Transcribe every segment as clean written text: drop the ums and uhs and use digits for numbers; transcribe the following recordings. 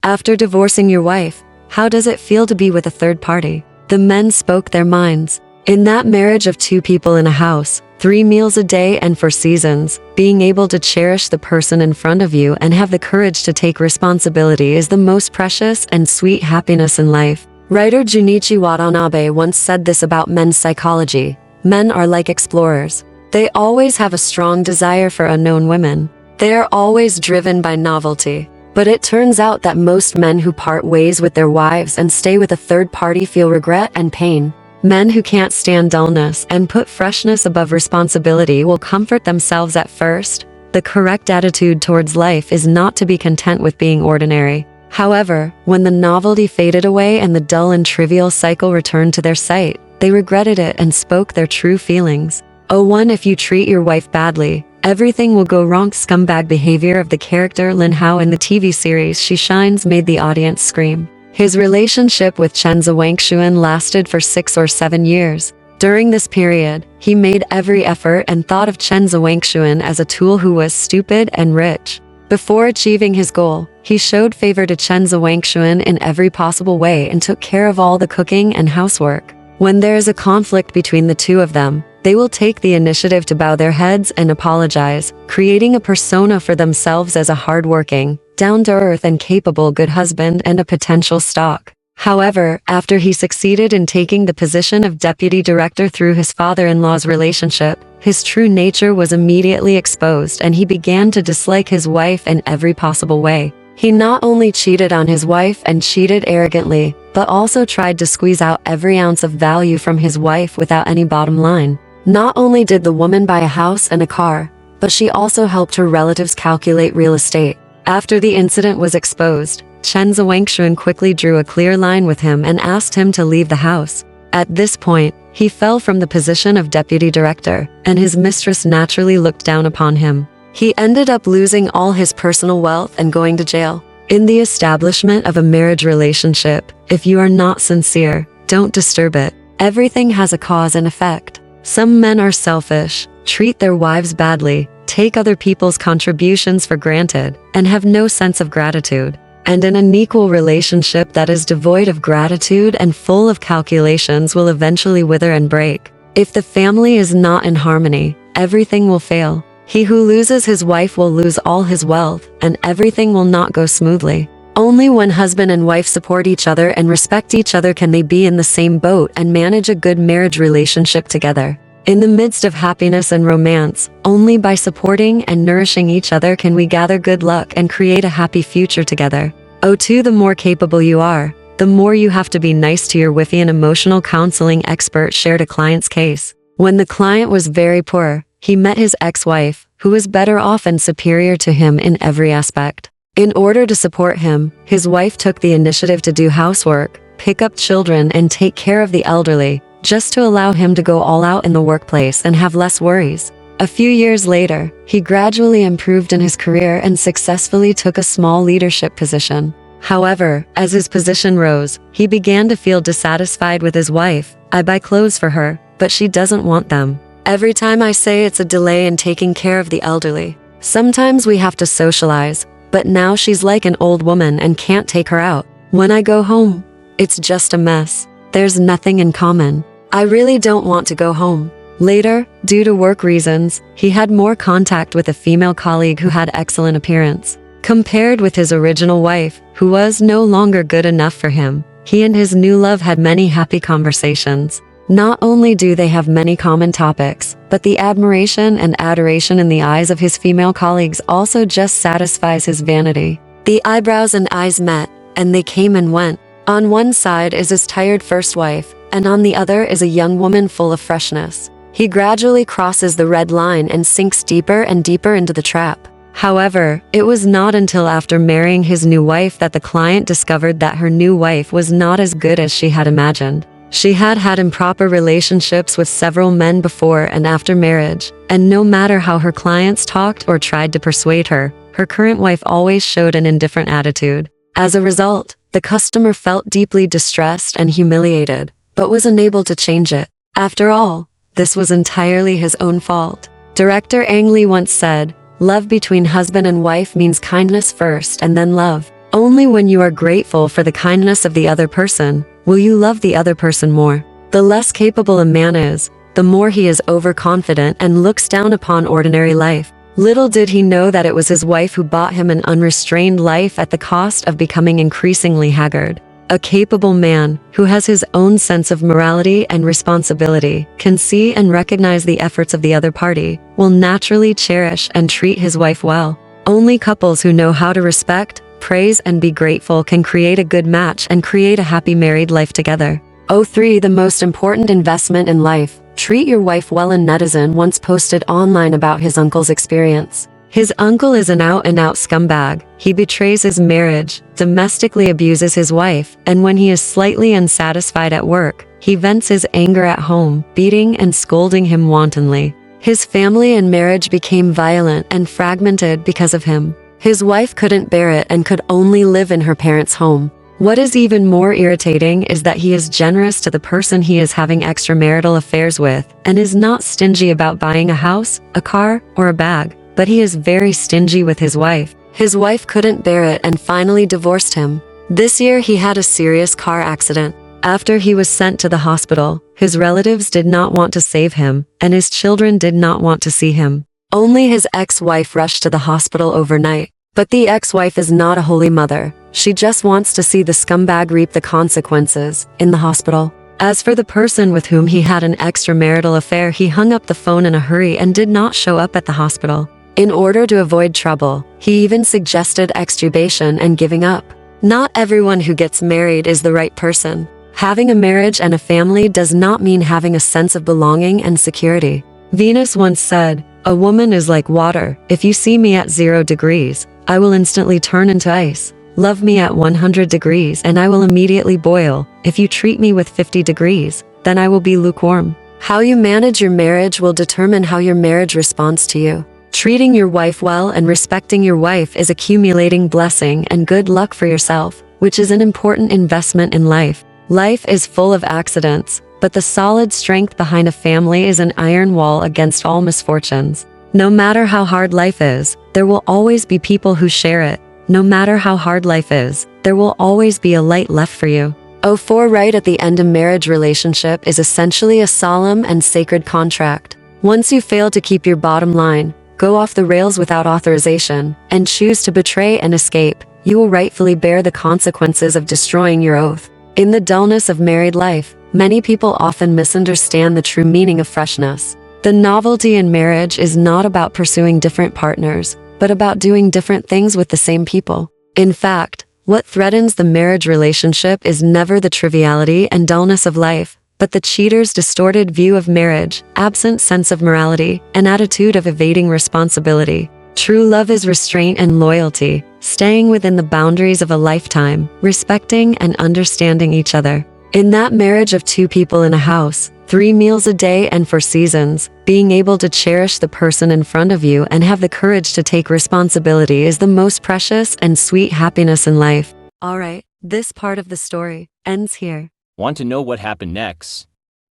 After divorcing your wife, how does it feel to be with a third party? The men spoke their minds. In that marriage of two people in a house, 3 meals a day and for seasons, being able to cherish the person in front of you and have the courage to take responsibility is the most precious and sweet happiness in life. Writer Junichi Watanabe once said this about men's psychology: men are like explorers. They always have a strong desire for unknown women. They are always driven by novelty. But it turns out that most men who part ways with their wives and stay with a third party feel regret and pain. Men who can't stand dullness and put freshness above responsibility will comfort themselves at first. The correct attitude towards life is not to be content with being ordinary. However, when the novelty faded away and the dull and trivial cycle returned to their sight, they regretted it and spoke their true feelings. Oh, one, if you treat your wife badly, everything will go wrong. Scumbag behavior of the character Lin Hao in the TV series She Shines made the audience scream. His relationship with Chen Zhuangshuan lasted for 6 or 7 years. During this period, he made every effort and thought of Chen Zhuangshuan as a tool who was stupid and rich. Before achieving his goal, he showed favor to Chen Zhuangshuan in every possible way and took care of all the cooking and housework. When there is a conflict between the two of them, they will take the initiative to bow their heads and apologize, creating a persona for themselves as a hardworking, down-to-earth and capable good husband and a potential stalk. However, after he succeeded in taking the position of deputy director through his father-in-law's relationship, his true nature was immediately exposed and he began to dislike his wife in every possible way. He not only cheated on his wife and cheated arrogantly, but also tried to squeeze out every ounce of value from his wife without any bottom line. Not only did the woman buy a house and a car, but she also helped her relatives calculate real estate. After the incident was exposed, Chen Zhuangshuan quickly drew a clear line with him and asked him to leave the house. At this point, he fell from the position of deputy director, and his mistress naturally looked down upon him. He ended up losing all his personal wealth and going to jail. In the establishment of a marriage relationship, if you are not sincere, don't disturb it. Everything has a cause and effect. Some men are selfish, treat their wives badly, take other people's contributions for granted, and have no sense of gratitude. And an unequal relationship that is devoid of gratitude and full of calculations will eventually wither and break. If the family is not in harmony, everything will fail. He who loses his wife will lose all his wealth, and everything will not go smoothly. Only when husband and wife support each other and respect each other can they be in the same boat and manage a good marriage relationship together. In the midst of happiness and romance, only by supporting and nourishing each other can we gather good luck and create a happy future together. Oh, too, the more capable you are, the more you have to be nice to your wifey. An emotional counseling expert shared a client's case. When the client was very poor, he met his ex-wife, who was better off and superior to him in every aspect. In order to support him, his wife took the initiative to do housework, pick up children and take care of the elderly, just to allow him to go all out in the workplace and have less worries. A few years later, he gradually improved in his career and successfully took a small leadership position. However, as his position rose, he began to feel dissatisfied with his wife. I buy clothes for her, but she doesn't want them. Every time I say it's a delay in taking care of the elderly. Sometimes we have to socialize, but now she's like an old woman and can't take her out. When I go home, it's just a mess. There's nothing in common. I really don't want to go home. Later, due to work reasons, he had more contact with a female colleague who had excellent appearance. Compared with his original wife, who was no longer good enough for him, he and his new love had many happy conversations. Not only do they have many common topics, but the admiration and adoration in the eyes of his female colleagues also just satisfies his vanity. The eyebrows and eyes met, and they came and went. On one side is his tired first wife, and on the other is a young woman full of freshness. He gradually crosses the red line and sinks deeper and deeper into the trap. However, it was not until after marrying his new wife that the client discovered that her new wife was not as good as she had imagined. She had had improper relationships with several men before and after marriage, and no matter how her clients talked or tried to persuade her, her current wife always showed an indifferent attitude. As a result, the customer felt deeply distressed and humiliated, but was unable to change it. After all, this was entirely his own fault. Director Ang Lee once said, "Love between husband and wife means kindness first and then love." Only when you are grateful for the kindness of the other person will you love the other person more. The less capable a man is, the more he is overconfident and looks down upon ordinary life. Little did he know that it was his wife who bought him an unrestrained life at the cost of becoming increasingly haggard. A capable man, who has his own sense of morality and responsibility, can see and recognize the efforts of the other party, will naturally cherish and treat his wife well. Only couples who know how to respect, praise and be grateful can create a good match and create a happy married life together. 3. The most important investment in life. Treat your wife well. A netizen once posted online about his uncle's experience. His uncle is an out-and-out scumbag. He betrays his marriage, domestically abuses his wife, and when he is slightly unsatisfied at work, he vents his anger at home, beating and scolding him wantonly. His family and marriage became violent and fragmented because of him. His wife couldn't bear it and could only live in her parents' home. What is even more irritating is that he is generous to the person he is having extramarital affairs with, and is not stingy about buying a house, a car, or a bag. But he is very stingy with his wife. His wife couldn't bear it and finally divorced him. This year he had a serious car accident. After he was sent to the hospital, his relatives did not want to save him, and his children did not want to see him. Only his ex-wife rushed to the hospital overnight. But the ex-wife is not a holy mother. She just wants to see the scumbag reap the consequences in the hospital. As for the person with whom he had an extramarital affair, he hung up the phone in a hurry and did not show up at the hospital. In order to avoid trouble, he even suggested extubation and giving up. Not everyone who gets married is the right person. Having a marriage and a family does not mean having a sense of belonging and security. Venus once said, "A woman is like water. If you see me at 0 degrees, I will instantly turn into ice. Love me at 100 degrees and I will immediately boil. If you treat me with 50 degrees, then I will be lukewarm." How you manage your marriage will determine how your marriage responds to you. Treating your wife well and respecting your wife is accumulating blessing and good luck for yourself, which is an important investment in life. Life is full of accidents, but the solid strength behind a family is an iron wall against all misfortunes. No matter how hard life is, there will always be people who share it. No matter how hard life is, there will always be a light left for you. 4. Right at the end, a marriage relationship is essentially a solemn and sacred contract. Once you fail to keep your bottom line, go off the rails without authorization, and choose to betray and escape, you will rightfully bear the consequences of destroying your oath. In the dullness of married life, many people often misunderstand the true meaning of freshness. The novelty in marriage is not about pursuing different partners, but about doing different things with the same people. In fact, what threatens the marriage relationship is never the triviality and dullness of life, but the cheater's distorted view of marriage, absent sense of morality, and attitude of evading responsibility. True love is restraint and loyalty, staying within the boundaries of a lifetime, respecting and understanding each other. In that marriage of two people in a house, 3 meals a day and for seasons, being able to cherish the person in front of you and have the courage to take responsibility is the most precious and sweet happiness in life. Alright, this part of the story ends here. Want to know what happened next?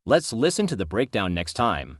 Let's listen to the breakdown next time.